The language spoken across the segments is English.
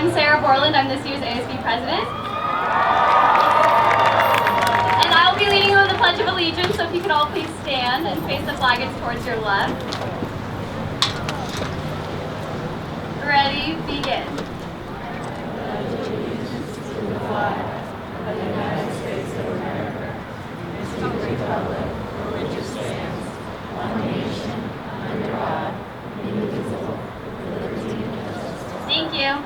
I'm Sarah Borland. I'm this year's ASB president. And I'll be leading on the Pledge of Allegiance, so if you could all please stand and face the flag it's towards your left. Ready, begin. Thank you.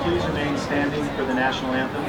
Please remain standing for the national anthem.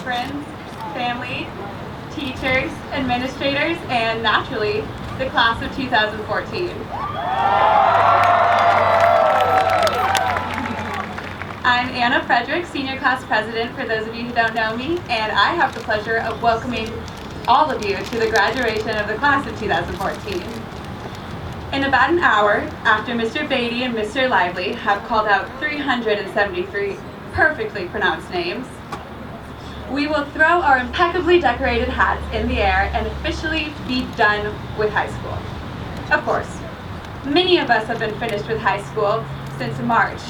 Friends, family, teachers, administrators, and naturally, the class of 2014. I'm Anna Frederick, Senior Class President, for those of you who don't know me, and I have the pleasure of welcoming all of you to the graduation of the class of 2014. In about an hour, after Mr. Beatty and Mr. Lively have called out 373 perfectly pronounced names, we will throw our impeccably decorated hats in the air and officially be done with high school. Of course, many of us have been finished with high school since March,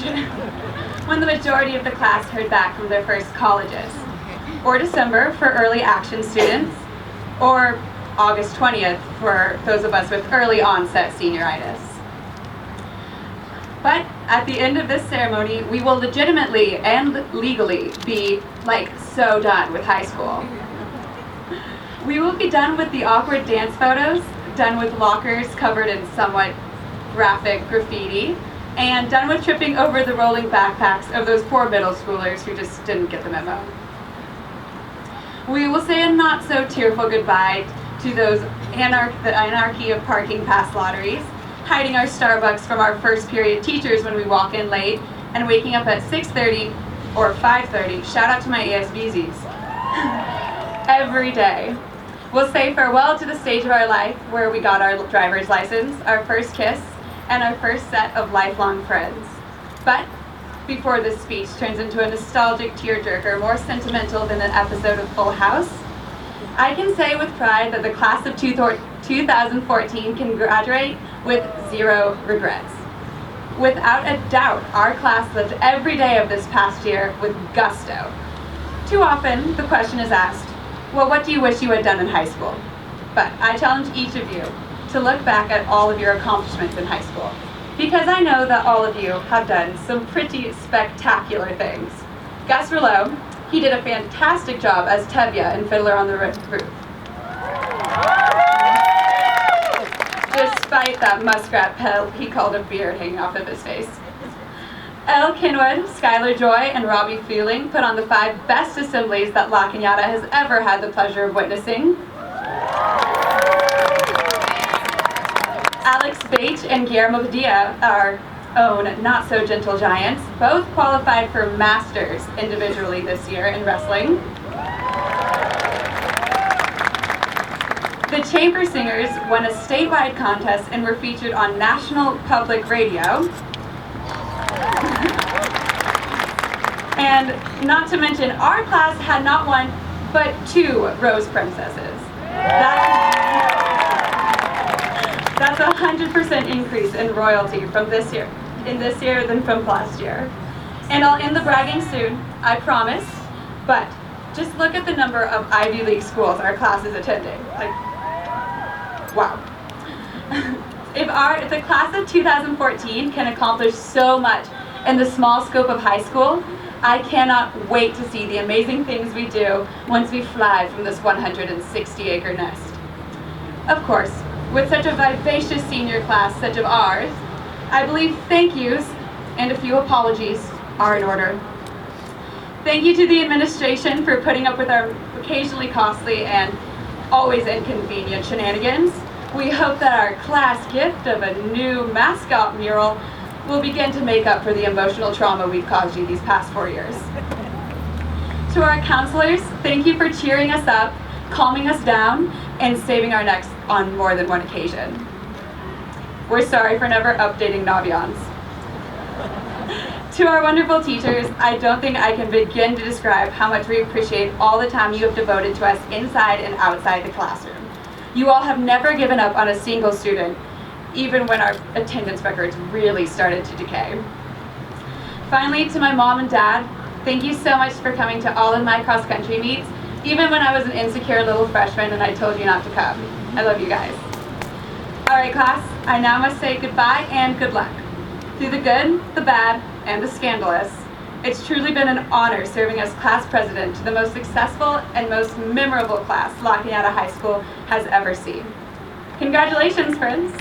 when the majority of the class heard back from their first colleges, or December for early action students, or August 20th for those of us with early onset senioritis. But at the end of this ceremony, we will legitimately and legally be so done with high school. We will be done with the awkward dance photos, done with lockers covered in somewhat graphic graffiti, and done with tripping over the rolling backpacks of those poor middle schoolers who just didn't get the memo. We will say a not so tearful goodbye to those the anarchy of parking pass lotteries, hiding our Starbucks from our first period teachers when we walk in late, and waking up at 6:30 or 5:30, shout out to my ASBZs, every day. We'll say farewell to the stage of our life where we got our driver's license, our first kiss, and our first set of lifelong friends. But before this speech turns into a nostalgic tearjerker more sentimental than an episode of Full House, I can say with pride that the class of 2014 can graduate with zero regrets. Without a doubt, our class lived every day of this past year with gusto. Too often, the question is asked, well, what do you wish you had done in high school? But I challenge each of you to look back at all of your accomplishments in high school. because I know that all of you have done some pretty spectacular things. Gus Rouleau, he did a fantastic job as Tevye in Fiddler on the Roof, despite that muskrat pelt he called a beard hanging off of his face. Elle Kinwood, Skylar Joy, and Robbie Feeling put on the 5 best assemblies that La Cañada has ever had the pleasure of witnessing. Alex Bache and Guillermo Padilla, our own not-so-gentle giants, both qualified for Masters individually this year in wrestling. The Chamber Singers won a statewide contest and were featured on National Public Radio. And not to mention, our class had not one, but 2 Rose Princesses. That's a 100% increase in royalty from this year than from last year. And I'll end the bragging soon, I promise, but just look at the number of Ivy League schools our class is attending. Like, wow. If the class of 2014 can accomplish so much in the small scope of high school, I cannot wait to see the amazing things we do once we fly from this 160-acre nest. Of course, with such a vivacious senior class such as ours, I believe thank yous and a few apologies are in order. Thank you to the administration for putting up with our occasionally costly and always inconvenient shenanigans. We hope that our class gift of a new mascot mural will begin to make up for the emotional trauma we've caused you these past 4 years. To our counselors, thank you for cheering us up, calming us down, and saving our necks on more than one occasion. We're sorry for never updating Navions. To our wonderful teachers, I don't think I can begin to describe how much we appreciate all the time you have devoted to us inside and outside the classroom. You all have never given up on a single student, even when our attendance records really started to decay. Finally, to my mom and dad, thank you so much for coming to all of my cross-country meets, even when I was an insecure little freshman and I told you not to come. I love you guys. All right, class, I now must say goodbye and good luck. Through the good, the bad, and the scandalous, it's truly been an honor serving as class president to the most successful and most memorable class La Cañada High School has ever seen. Congratulations, friends.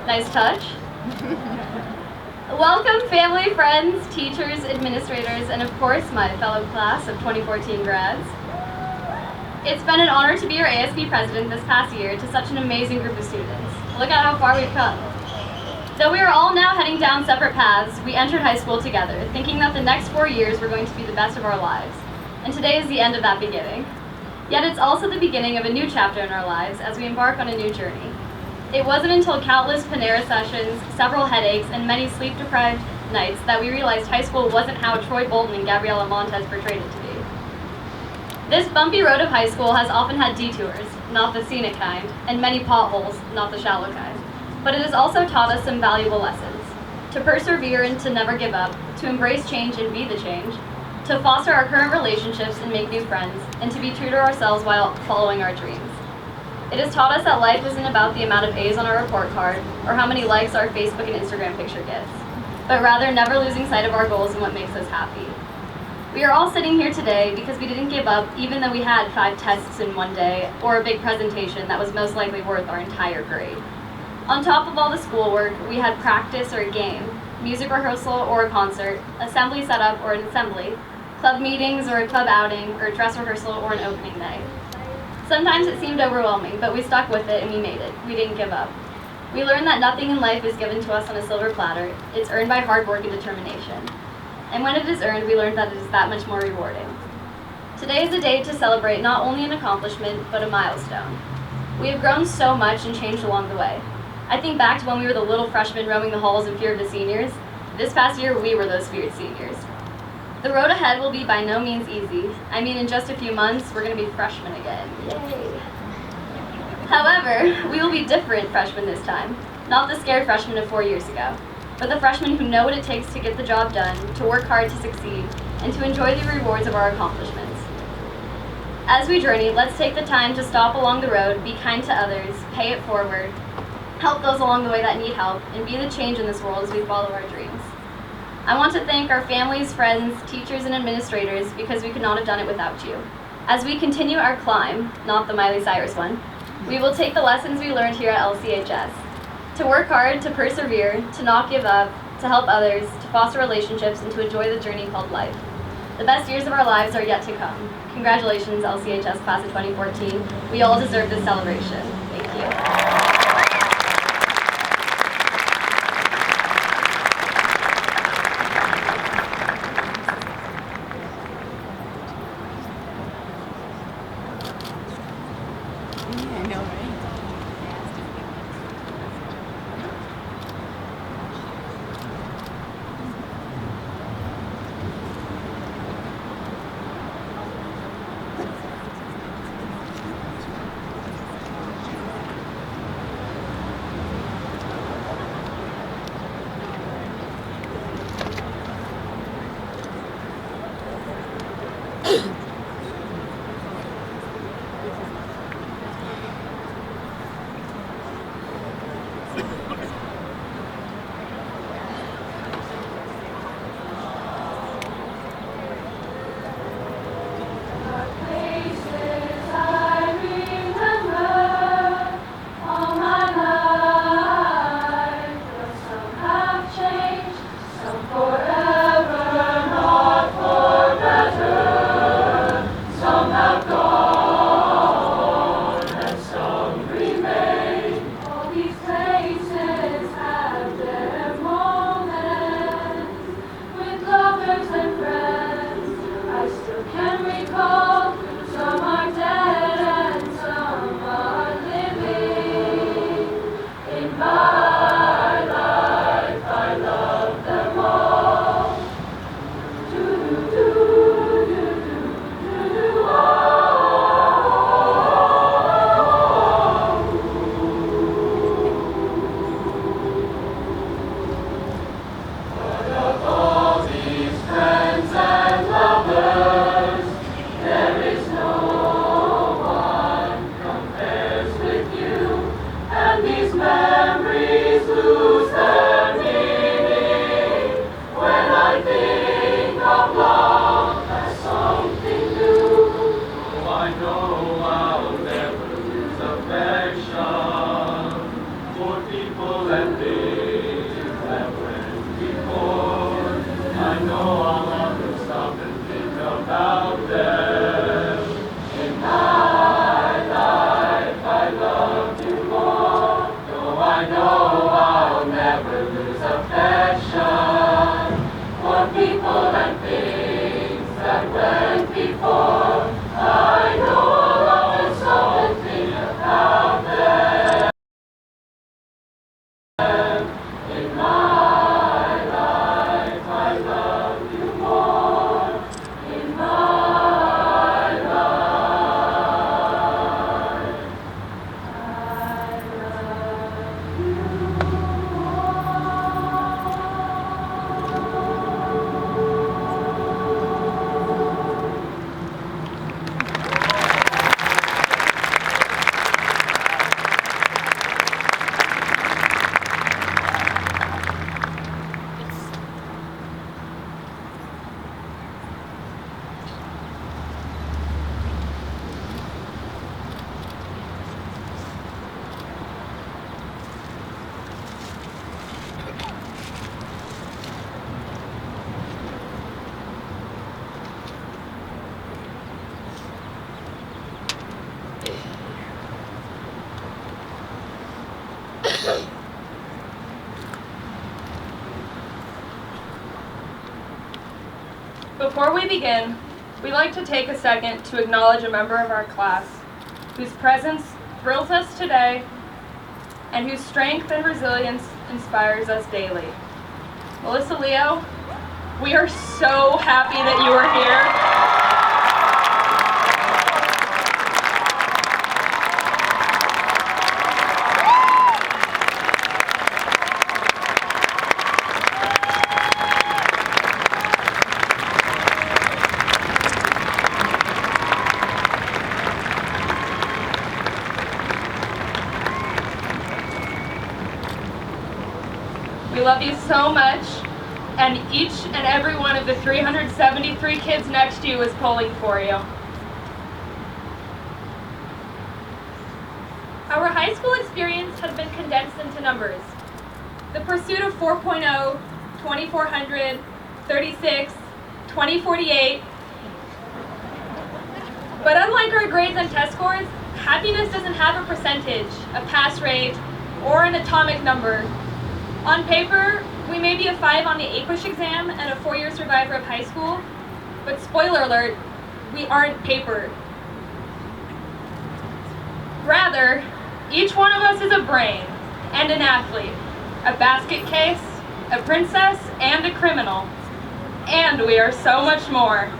Nice touch. Welcome, family, friends, teachers, administrators, and of course, my fellow class of 2014 grads. It's been an honor to be your ASB president this past year to such an amazing group of students. Look at how far we've come. Though we are all now heading down separate paths, we entered high school together, thinking that the next 4 years were going to be the best of our lives. And today is the end of that beginning. Yet it's also the beginning of a new chapter in our lives as we embark on a new journey. It wasn't until countless Panera sessions, several headaches, and many sleep-deprived nights that we realized high school wasn't how Troy Bolton and Gabriela Montez portrayed it to be. This bumpy road of high school has often had detours, not the scenic kind, and many potholes, not the shallow kind. But it has also taught us some valuable lessons. To persevere and to never give up, to embrace change and be the change, to foster our current relationships and make new friends, and to be true to ourselves while following our dreams. It has taught us that life isn't about the amount of A's on our report card or how many likes our Facebook and Instagram picture gets, but rather never losing sight of our goals and what makes us happy. We are all sitting here today because we didn't give up even though we had 5 tests in one day or a big presentation that was most likely worth our entire grade. On top of all the schoolwork, we had practice or a game, music rehearsal or a concert, assembly setup or an assembly, club meetings or a club outing, or dress rehearsal or an opening night. Sometimes it seemed overwhelming, but we stuck with it and we made it. We didn't give up. We learned that nothing in life is given to us on a silver platter. It's earned by hard work and determination. And when it is earned, we learned that it is that much more rewarding. Today is a day to celebrate not only an accomplishment, but a milestone. We have grown so much and changed along the way. I think back to when we were the little freshmen roaming the halls in fear of the seniors. This past year, we were those feared seniors. The road ahead will be by no means easy. I mean, in just a few months, we're going to be freshmen again. Yay! However, we will be different freshmen this time, not the scared freshmen of 4 years ago. For the freshmen who know what it takes to get the job done, to work hard to succeed, and to enjoy the rewards of our accomplishments. As we journey, let's take the time to stop along the road, be kind to others, pay it forward, help those along the way that need help, and be the change in this world as we follow our dreams. I want to thank our families, friends, teachers, and administrators because we could not have done it without you. As we continue our climb, not the Miley Cyrus one, we will take the lessons we learned here at LCHS. To work hard, to persevere, to not give up, to help others, to foster relationships, and to enjoy the journey called life. The best years of our lives are yet to come. Congratulations, LCHS Class of 2014. We all deserve this celebration. Thank you. I know, right? Before we begin, we'd like to take a second to acknowledge a member of our class whose presence thrills us today and whose strength and resilience inspires us daily. Melissa Leo, we are so happy that you are here. We love you so much, and each and every one of the 373 kids next to you is pulling for you. Our high school experience has been condensed into numbers. The pursuit of 4.0, 2400, 36, 2048. But unlike our grades and test scores, happiness doesn't have a percentage, a pass rate, or an atomic number. On paper, we may be a 5 on the AQUISH exam and a 4-year survivor of high school, but spoiler alert, we aren't paper. Rather, each one of us is a brain and an athlete, a basket case, a princess, and a criminal. And we are so much more.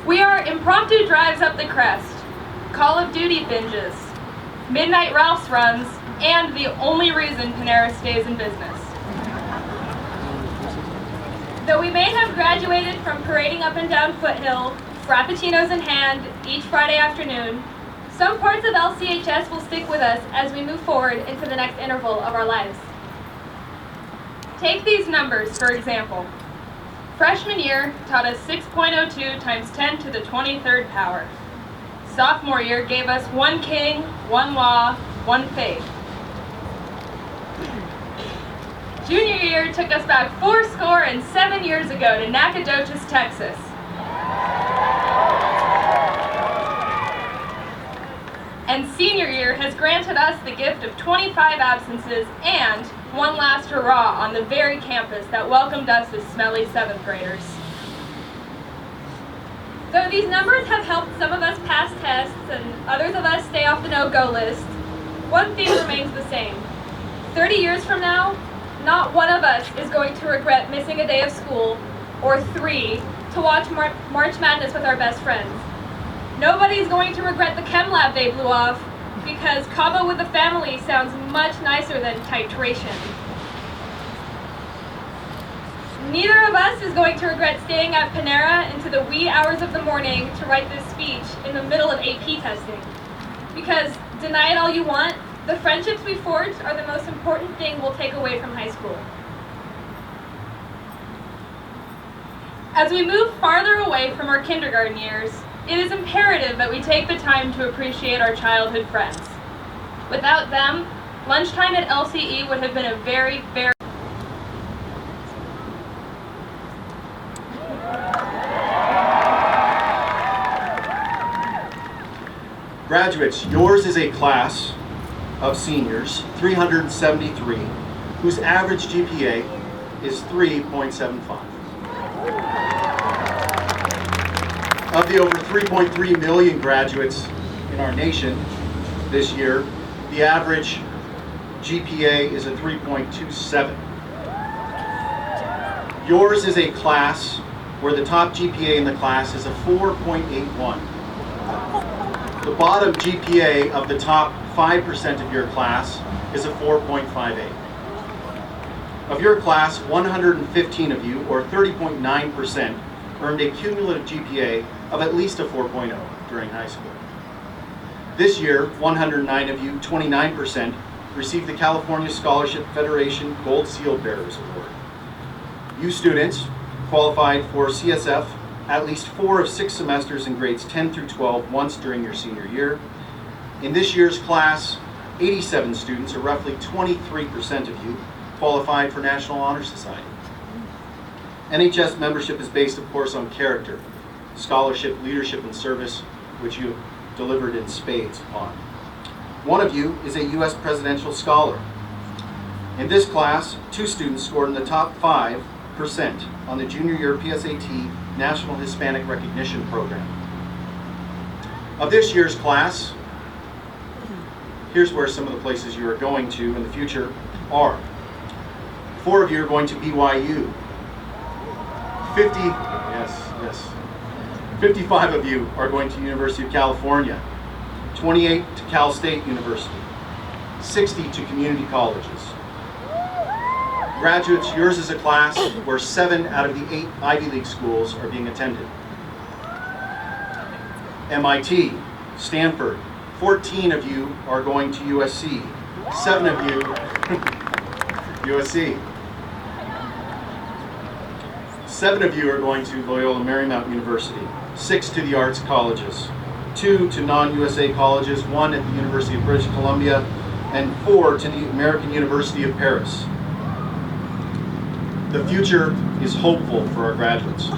We are impromptu drives up the crest, Call of Duty binges, Midnight Ralph's runs, and the only reason Panera stays in business. Though we may have graduated from parading up and down Foothill, frappuccinos in hand, each Friday afternoon, some parts of LCHS will stick with us as we move forward into the next interval of our lives. Take these numbers, for example. Freshman year taught us 6.02 times 10 to the 23rd power. Sophomore year gave us 1 king, 1 law, 1 faith. Junior year took us back 407 years ago to Nacogdoches, Texas. And senior year has granted us the gift of 25 absences and one last hurrah on the very campus that welcomed us as smelly 7th graders. Though these numbers have helped some of us pass tests and others of us stay off the no-go list, one thing remains the same. 30 years from now, not one of us is going to regret missing a day of school, or 3, to watch March Madness with our best friends. Nobody's going to regret the chem lab they blew off, because Cabo with the family sounds much nicer than titration. Neither of us is going to regret staying at Panera into the wee hours of the morning to write this speech in the middle of AP testing. Because, deny it all you want, the friendships we forged are the most important thing we'll take away from high school. As we move farther away from our kindergarten years, it is imperative that we take the time to appreciate our childhood friends. Without them, lunchtime at LCE would have been a very, very... Graduates, yours is a class of seniors, 373, whose average GPA is 3.75. Of the over 3.3 million graduates in our nation this year, the average GPA is a 3.27. Yours is a class where the top GPA in the class is a 4.81. The bottom GPA of the top 5% of your class is a 4.58. Of your class, 115 of you, or 30.9%, earned a cumulative GPA of at least a 4.0 during high school. This year, 109 of you, 29%, received the California Scholarship Federation Gold Seal Bearers Award. You students qualified for CSF at least 4 of 6 semesters in grades 10 through 12 once during your senior year. In this year's class, 87 students, or roughly 23% of you, qualified for National Honor Society. NHS membership is based, of course, on character, scholarship, leadership, and service, which you delivered in spades upon. One of you is a U.S. presidential scholar. In this class, 2 students scored in the top 5% on the junior year PSAT National Hispanic Recognition Program. Of this year's class, here's where some of the places you are going to in the future are. 4 of you are going to BYU. 55 of you are going to University of California. 28 to Cal State University. 60 to community colleges. Graduates, yours is a class where 7 out of the 8 Ivy League schools are being attended. MIT, Stanford, 14 of you are going to USC. 7 of you, USC. 7 of you are going to Loyola Marymount University, 6 to the arts colleges, 2 to non-USA colleges, 1 at the University of British Columbia, and 4 to the American University of Paris. The future is hopeful for our graduates.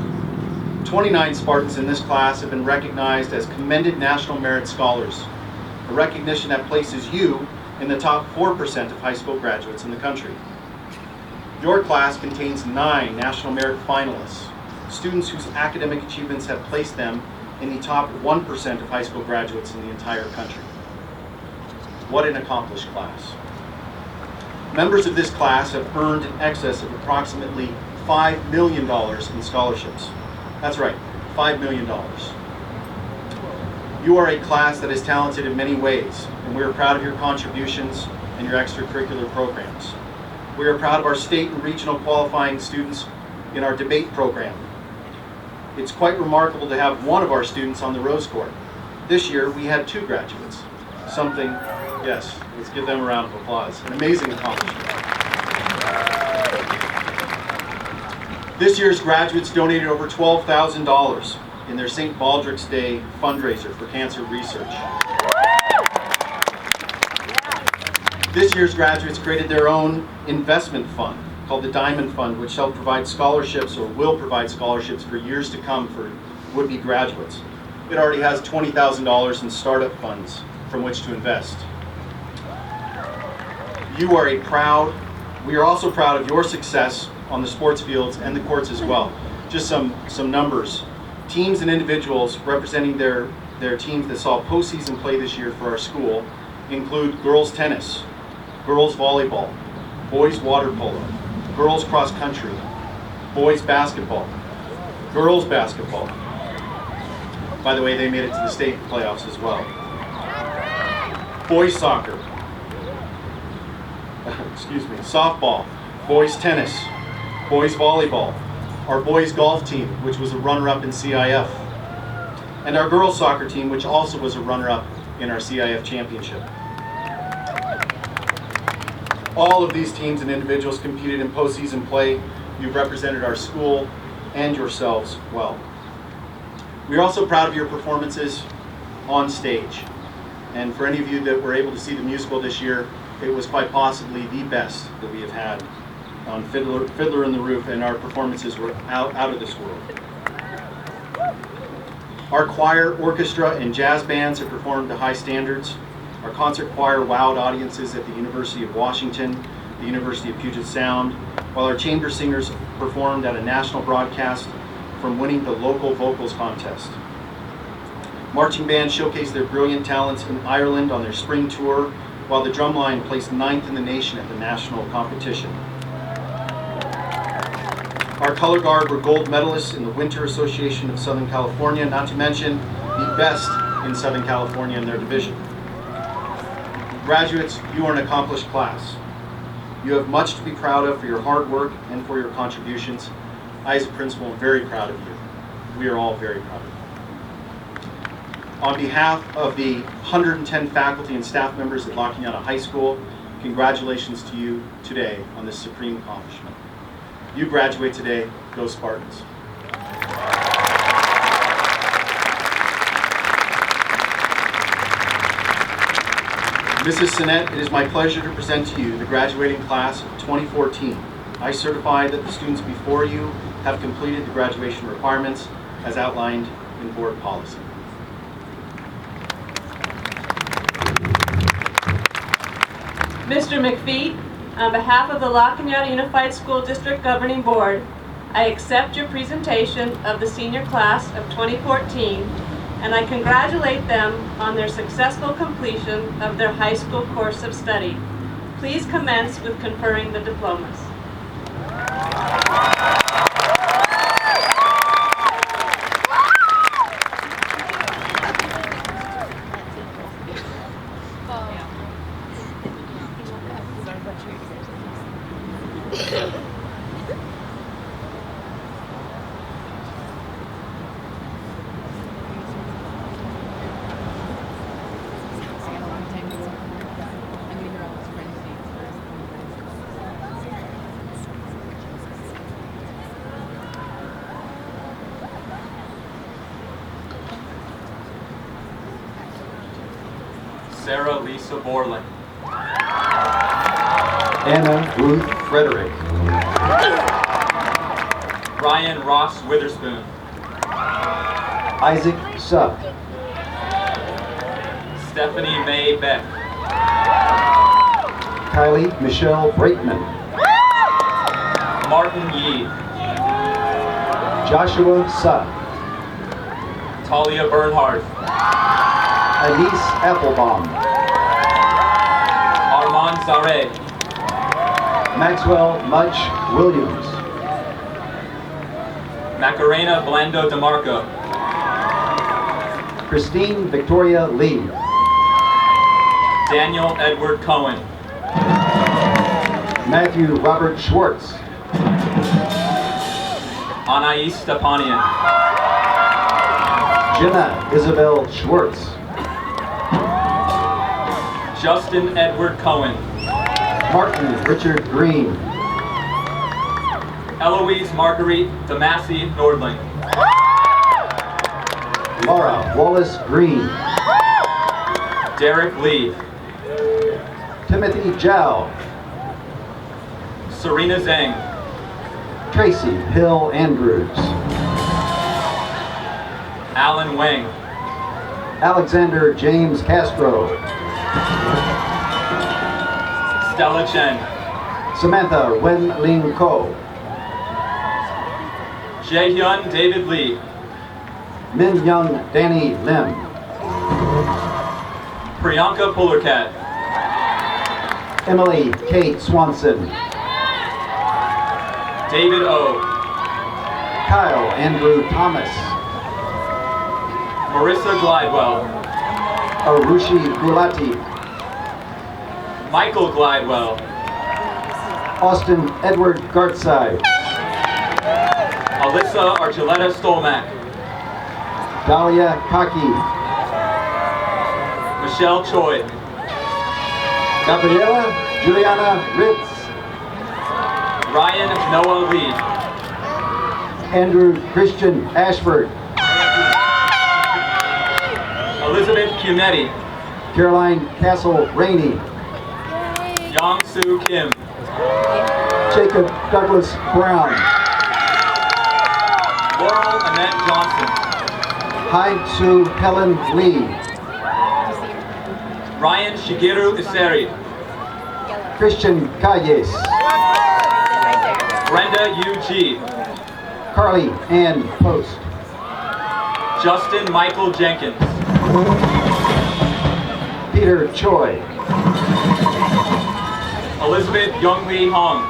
29 Spartans in this class have been recognized as Commended National Merit Scholars, a recognition that places you in the top 4% of high school graduates in the country. Your class contains 9 National Merit Finalists, students whose academic achievements have placed them in the top 1% of high school graduates in the entire country. What an accomplished class. Members of this class have earned in excess of approximately $5 million in scholarships. That's right, $5 million. You are a class that is talented in many ways, and we are proud of your contributions and your extracurricular programs. We are proud of our state and regional qualifying students in our debate program. It's quite remarkable to have one of our students on the Rose Court. This year, we had 2 graduates. Something, yes, let's give them a round of applause. An amazing accomplishment. This year's graduates donated over $12,000 in their St. Baldrick's Day fundraiser for cancer research. This year's graduates created their own investment fund called the Diamond Fund, which shall provide scholarships or will provide scholarships for years to come for would-be graduates. It already has $20,000 in startup funds from which to invest. We are also proud of your success on the sports fields and the courts as well. Just some numbers. Teams and individuals representing their teams that saw postseason play this year for our school include girls tennis, girls volleyball, boys water polo, girls cross country, boys basketball, girls basketball. By the way, they made it to the state playoffs as well. Boys soccer, softball, boys tennis, boys volleyball, our boys golf team, which was a runner-up in CIF, and our girls soccer team, which also was a runner-up in our CIF championship. All of these teams and individuals competed in postseason play. You've represented our school and yourselves well. We are also proud of your performances on stage. And for any of you that were able to see the musical this year, it was quite possibly the best that we have had on Fiddler in the Roof, and our performances were out of this world. Our choir, orchestra, and jazz bands have performed to high standards. Our concert choir wowed audiences at the University of Washington, the University of Puget Sound, while our chamber singers performed at a national broadcast from winning the local vocals contest. Marching bands showcased their brilliant talents in Ireland on their spring tour, while the drumline placed 9th in the nation at the national competition. Our color guard were gold medalists in the Winter Association of Southern California, not to mention the best in Southern California in their division. Graduates, you are an accomplished class. You have much to be proud of for your hard work and for your contributions. I, as a principal, am very proud of you. We are all very proud of you. On behalf of the 110 faculty and staff members at La Cañada High School, congratulations to you today on this supreme accomplishment. You graduate today, go Spartans. Mrs. Sinnett, it is my pleasure to present to you the graduating class of 2014. I certify that the students before you have completed the graduation requirements as outlined in board policy. Mr. McPhee, on behalf of the La Cañada Unified School District Governing Board, I accept your presentation of the senior class of 2014, and I congratulate them on their successful completion of their high school course of study. Please commence with conferring the diplomas. Sarah Lisa Borland. Anna Ruth Frederick. Ryan Ross Witherspoon. Isaac Supp. Stephanie Mae Beck. Kylie Michelle Braitman. Martin Yee. Joshua Supp. Talia Bernhardt. Elise Applebaum. Armand Zare. Maxwell Mutch Williams. Macarena Blando DeMarco. Christine Victoria Lee. Daniel Edward Cohen. Matthew Robert Schwartz. Anais Stepanian. Jenna Isabel Schwartz. Justin Edward Cohen. Martin Richard Green. Eloise Marguerite Damasi Nordling. Laura Wallace Green. Derek Lee. Timothy Zhao. Serena Zhang. Tracy Hill Andrews. Alan Wang. Alexander James Castro. Stella Chen. Samantha Wen Ling Ko. Jaehyun David Lee. Min Young Danny Lim. Priyanka Pullercat. Emily Kate Swanson. David O. Kyle Andrew Thomas. Marissa Glidewell. Arushi Gulati. Michael Glidewell. Austin Edward Gartside. Alyssa Archuleta Stolmack. Dahlia Kaki. Michelle Choi. Gabriela Juliana Ritz. Ryan Noah Lee. Andrew Christian Ashford. Elizabeth Cunetti. Caroline Castle Rainey. Yang Soo Kim. Jacob Douglas Brown. Laurel Annette Johnson. Hyde Sue Helen Lee. Ryan Shigeru Iseri. Christian Calles. Brenda Yu G. Carly Ann Post. Justin Michael Jenkins. Peter Choi. Elizabeth Younglee Hong.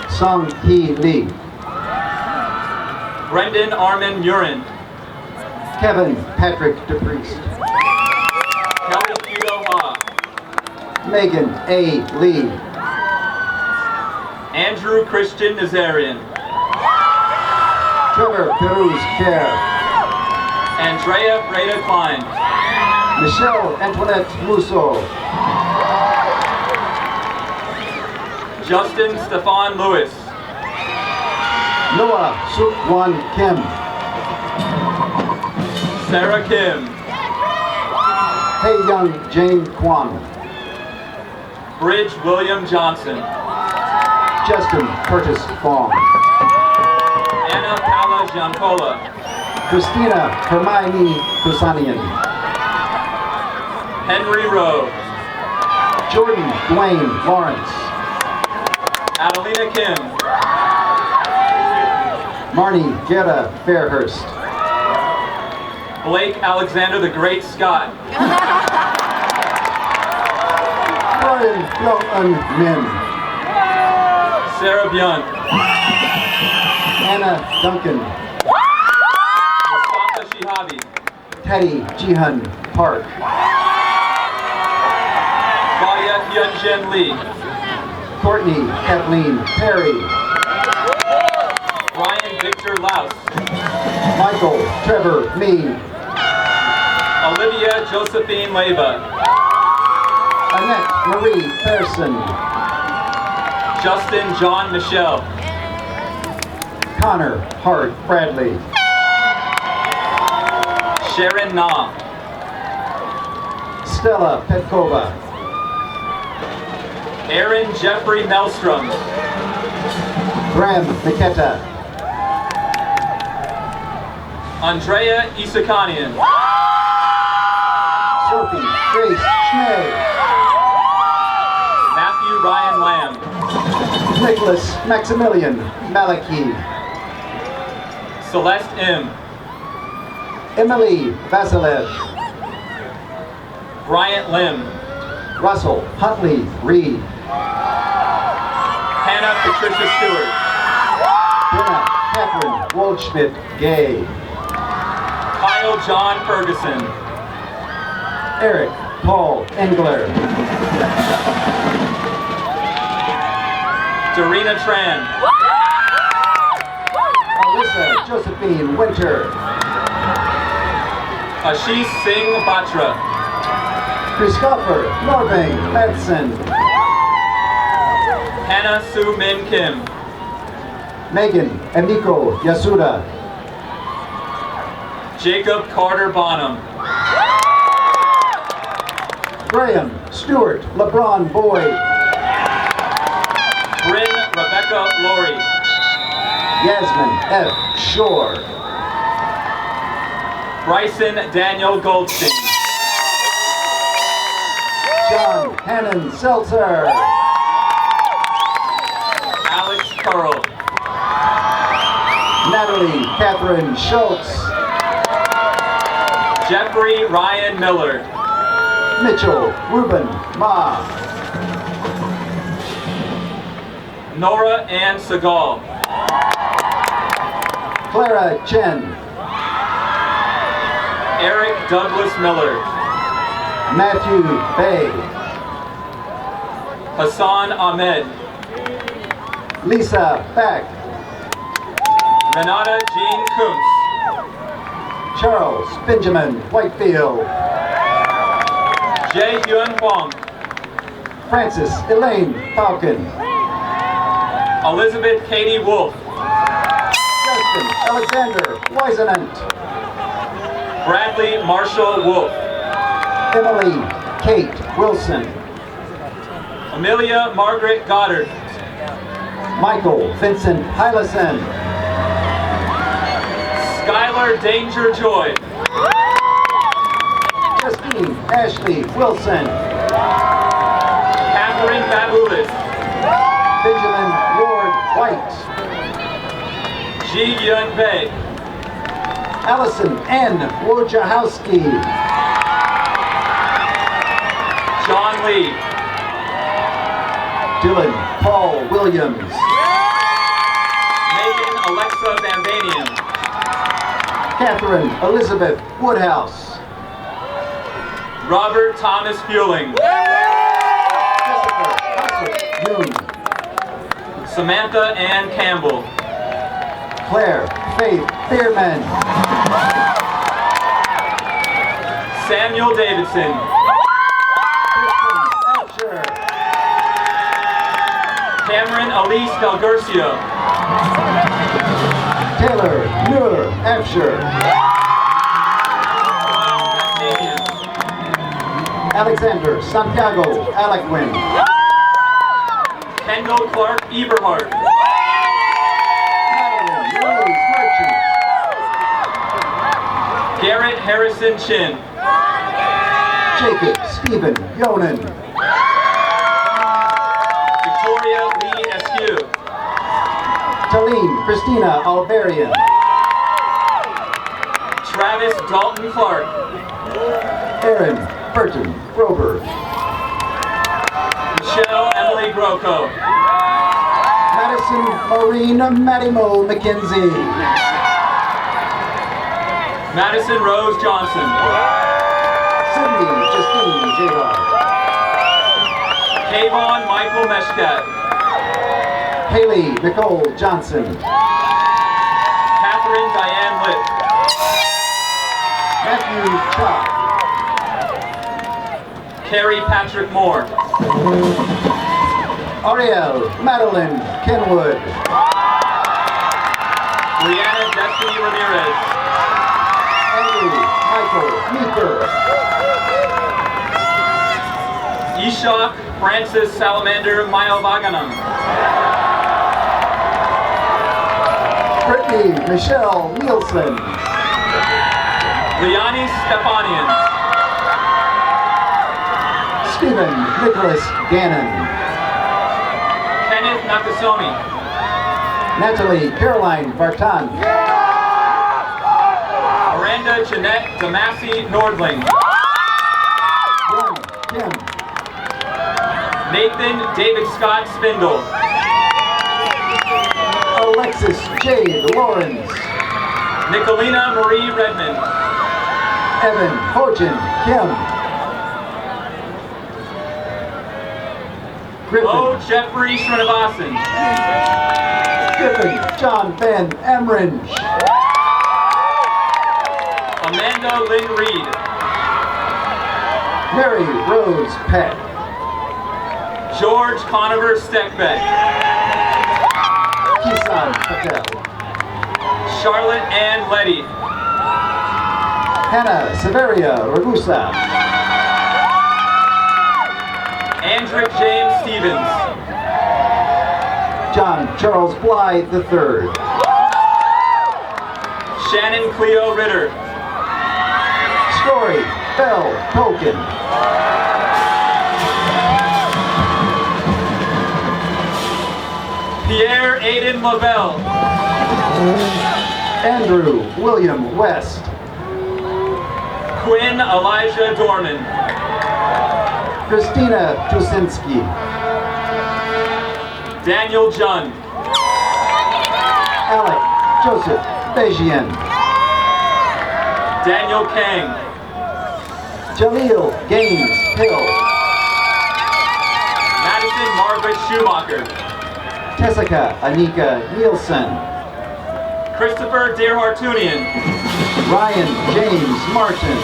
Sung Hee Lee. Brendan Armin Murin. Kevin Patrick DePriest. Kelly Kudo Ha. Megan A. Lee. Andrew Christian Nazarian. Trevor Peruz Care. Andrea Breda Klein. Michelle Antoinette Musso. Justin Stefan Lewis. Noah Suk Won Kim. Sarah Kim. Hey Young Jane Kwan. Bridge William Johnson. Justin Curtis Fong. Anna Paula Giancola. Christina Hermione Kusanian. Henry Rowe. Jordan Dwayne Lawrence. Adelina Kim. Marnie Gerda Fairhurst. Blake Alexander the Great Scott. Brian Young Min. Sarah Byun. Anna Duncan. Mustafa Shihabi. Teddy Jihan Park. Claudia Hyunjin Lee. Courtney Kathleen Perry. Ryan Victor Laus. Michael Trevor Mead. Olivia Josephine Leyva. Annette Marie Pearson. Justin John Michelle. Connor Hart Bradley. Stella Petkova. Aaron Jeffrey Melstrom. Graham Niketa. Andrea Isakanian. Sophie Grace Schnee. Matthew Ryan Lamb. Nicholas Maximilian Malaki. Celeste M. Emily Vasilev. Bryant Lim. Russell Huntley Reed. Hannah Patricia Stewart. Brenna Catherine Waldschmidt Gay. Kyle John Ferguson. Eric Paul Engler. Darina Tran. Alyssa Josephine Winter. Ashish Singh Batra. Christopher Norving Madsen. Hannah Sue Min Kim. Megan Emiko Yasuda. Jacob Carter Bonham. Graham Stewart LeBron Boyd. Bryn Rebecca Laurie. Yasmin F. Shore. Bryson Daniel Goldstein. John Hannon Seltzer. Alex Curl. Natalie Catherine Schultz. Jeffrey Ryan Miller. Mitchell Ruben Ma. Nora Ann Segal. Clara Chen. Eric Douglas Miller. Matthew Bay. Hassan Ahmed. Lisa Back. Renata Jean Kuntz. Charles Benjamin Whitefield. Jae Hyun Hwang. Francis Elaine Falcon. Elizabeth Katie Wolf. Justin Alexander Wisenant. Bradley Marshall Wolf. Emily Kate Wilson. Amelia Margaret Goddard. Michael Vincent Hylison. Skylar Danger Joy. Justine Ashley Wilson. Catherine Babulis. Benjamin Ward White. Ji Yun Bae. Allison N. Wojciechowski. John Lee. Dylan Paul Williams. Megan Alexa Bambanian. Catherine Elizabeth Woodhouse. Robert Thomas Fueling. Christopher Hussett Yoon. Samantha Ann Campbell. Claire Faith Bierman. Samuel Davidson. Kristen Asher. Cameron Elise Del Gurcio. Taylor Muir Afsher. Alexander Santiago Alaquin. Kendall Clark Eberhardt. Madeline Louise Merchant. Garrett Harrison Chin. Jacob Stephen Yonan. Victoria Lee Eskew. Talene Christina Alberian. Travis Dalton Clark. Aaron Burton Grover. Michelle Emily Groko. Madison Maureen Maddimo McKenzie. Madison Rose Johnson. Sydney Justine Jayhawk. Kayvon Michael Meshkat. Haley Nicole Johnson. Catherine Diane Litt. Matthew Chalk. Carrie Patrick Moore. Ariel Madeline Kenwood. Brianna Destiny Ramirez. Andrew Michael Meeker. Ishak Francis Salamander Mayovaganam. Brittany Michelle Nielsen. Liani Stepanian. Stephen Nicholas Gannon. Kenneth Nakasone. Natalie Caroline Vartan. Miranda Jeanette Damasi Nordling. Young Kim. Nathan David Scott Spindle. Alexis Jade Lawrence. Nicolina Marie Redmond. Evan Hojin Kim. Griffin. O. Jeffrey Srinivasan. Griffin John Van Emrin. Amanda Lynn Reed. Mary Rose Peck. George Conover Steckbeck. Kisan Patel. Charlotte Ann Letty. Hannah Severia Ragusa. Andrick James Stevens. John Charles Blythe III. Shannon Cleo Ritter. Story Bell Token. Pierre Aiden Lavelle. Andrew William West. Quinn Elijah Dorman. Christina Tusinski. Daniel Junn. Alec Joseph Bejian. Daniel Kang. Jaleel Gaines Hill. Madison Margaret Schumacher. Tessica Anika Nielsen. Christopher Dearhartunian. Ryan James Martin.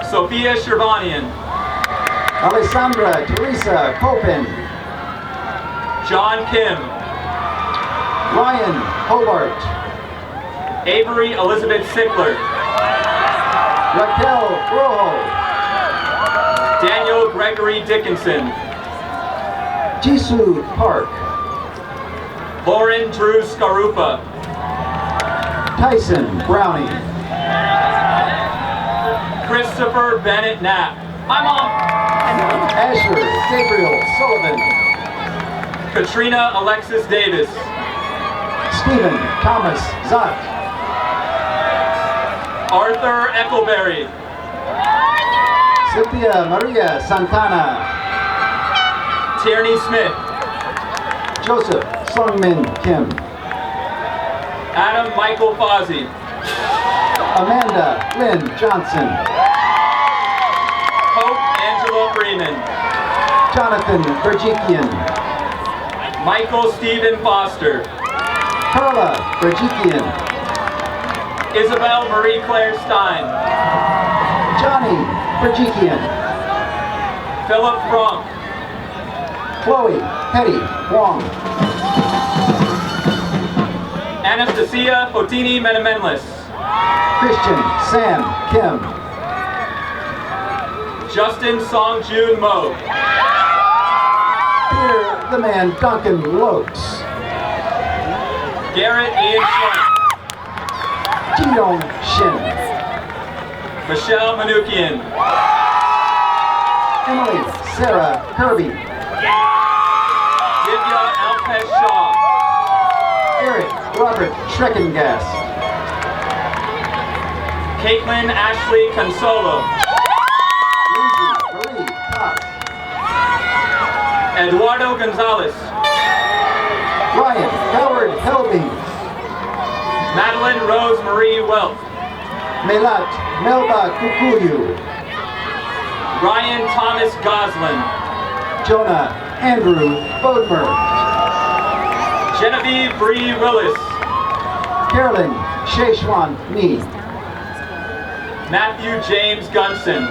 Sophia Shervanian. Alessandra Teresa Copen. John Kim. Ryan Hobart. Avery Elizabeth Sickler. Raquel Rojo. Daniel Gregory Dickinson. Jisoo Park. Lauren Drew Scarupa. Tyson Browning. Christopher Bennett Knapp. Hi, Mom. Asher Gabriel Sullivan. Katrina Alexis Davis. Stephen Thomas Zott. Arthur Eccleberry. Cynthia Maria Santana. Tierney Smith. Joseph Sungmin Kim. Adam Michael Fozzie. Amanda Lynn Johnson. Hope Angela Freeman. Jonathan Berjikian. Michael Stephen Foster. Carla Berjikian. Isabel Marie Claire Stein. Johnny Berjikian. Philip Frank. Chloe Hetty Wong. Anastasia Fotini Menamenlis. Christian Sam Kim. Justin Songjun Mo. Peter the Man Duncan Lokes. Garrett Ian Schwank. Jidong Shin. Michelle Manukian. Emily Sarah Kirby. Divya Alpesh Shaw. Eric Robert Schreckengast. Caitlin Ashley Consolo. Lindsay Marie Potts. Eduardo Gonzalez. Ryan Howard Helbing. Madeline Rose Marie Welch. Melat Melba Kukuyu. Ryan Thomas Goslin. Jonah Andrew Bodmer. Genevieve Bree Willis. Carolyn Sheshwan Nee. Matthew James Gunson.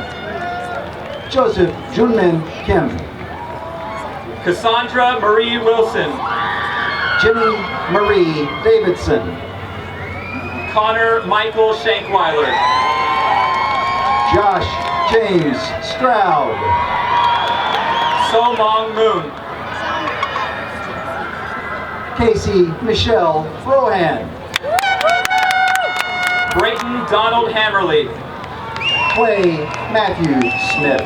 Joseph Junmin Kim. Cassandra Marie Wilson. Jenny Marie Davidson. Connor Michael Shankweiler. Josh James Stroud. So Mong Moon. Casey Michelle Rohan. Brayton Donald Hammerly. Clay Matthew Smith.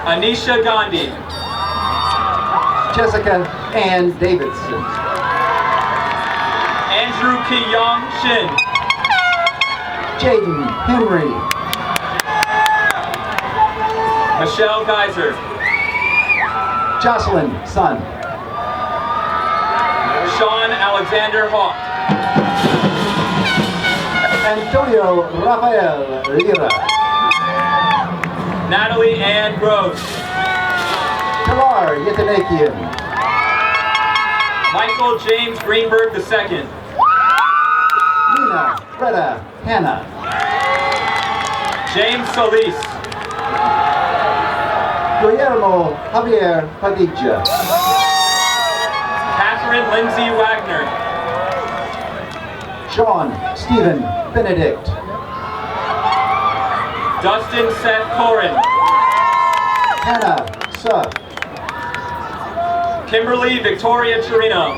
Anisha Gandhi. Jessica Ann Davidson. Andrew Ki-Young Shin. Jaden Henry. Michelle Geiser. Jocelyn Sun. Sean Alexander Hawk. Antonio Rafael Lira. Natalie Ann Groves. Talar Yatanakian. Michael James Greenberg II. Nina Retta Hannah. James Solis. Guillermo Javier Padilla. Catherine Lindsay Wagner. Sean Stephen Benedict. Dustin Seth Corin. Hannah Suff. Kimberly Victoria Chirino.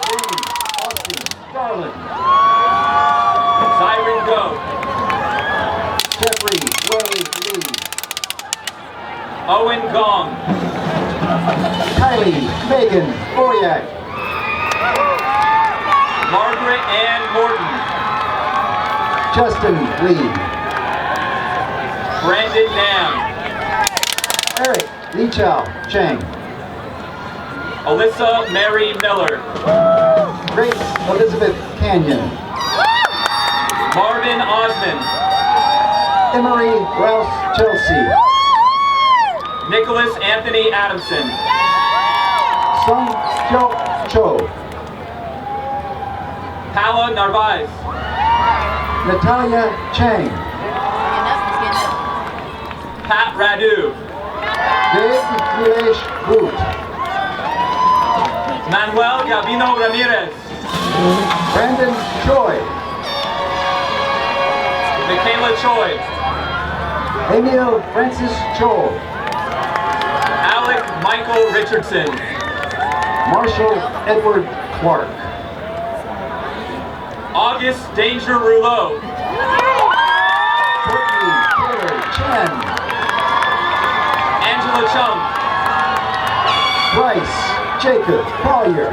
James Austin Garland. Zyron Go. Jeffrey Rose Lee. Owen Gong. Kylie Megan Boyak. Margaret Ann Morton. Justin Lee. Brandon Nam. Eric Lee Chao Chang. Alyssa Mary Miller. Grace Elizabeth Canyon. Marvin Osmond. Emery Rouse Chelsea. Nicholas Anthony Adamson. Sung Hyuk Cho. Pala Narvaez. Natalia Chang. Pat Radu. Dave Milesh Boot. Manuel Gavino Ramirez. Brandon Choi. Michaela Choi. Emil Francis Cho. Alec Michael Richardson. Marshall Edward Clark. August Danger Rouleau. Courtney Taylor Chen. Angela Chung. Bryce Jacob Collier.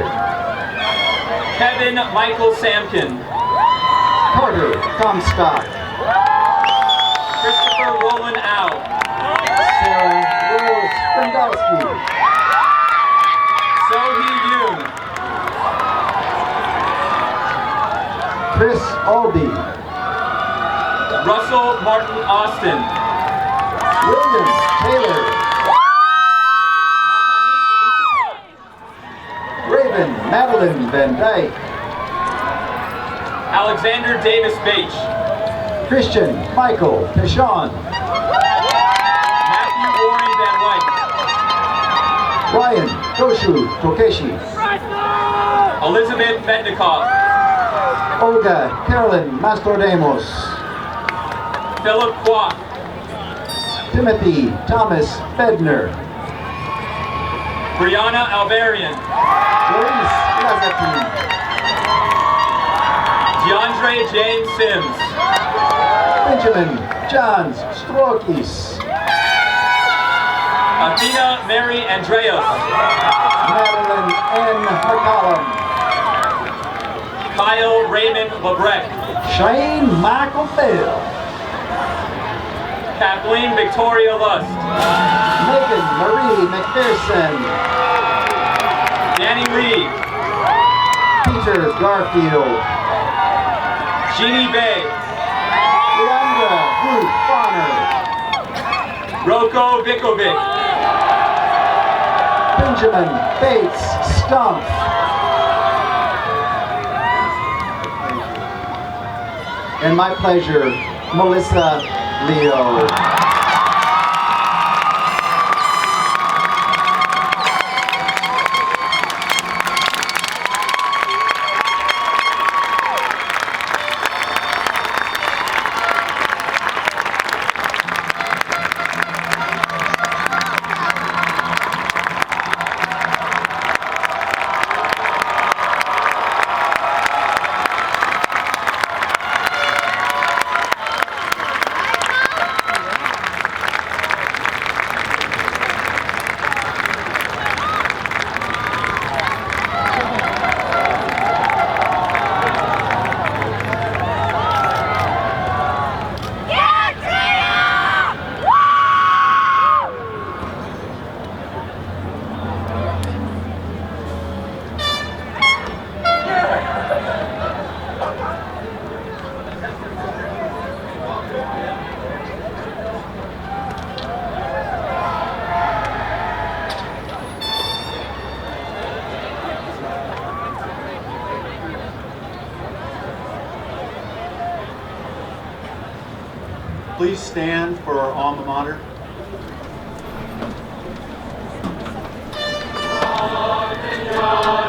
Kevin Michael Samkin. Carter Comstock. Christopher Roland Au. Sarah Rose Spandowski. Sohee Yoon. Chris Albee. Russell Martin Austin. William Taylor. Raven Madeline Van Dyke. Alexander Davis Bache. Christian Michael Kashan. Matthew Warren Van White. Ryan Toshu Tokeshi. Elizabeth Metnikoff. Olga Carolyn Mastrodemos. Philip Kwok. Timothy Thomas Bedner. Brianna Alvarian. Joyce Lazatin. DeAndre James Sims. Benjamin Johns Strokis. Athena Mary Andreas. Madeline N. McCollum. Kyle Raymond Labreck. Shane Michael Bell. Kathleen Victoria Lust. Megan Marie McPherson. Danny Lee. Peter Garfield. Jeannie Bay. Leandra Ruth Bonner. Roko Vikovic. Benjamin Bates Stump. And my pleasure, Melissa Leo. Please stand for our alma mater. Amen.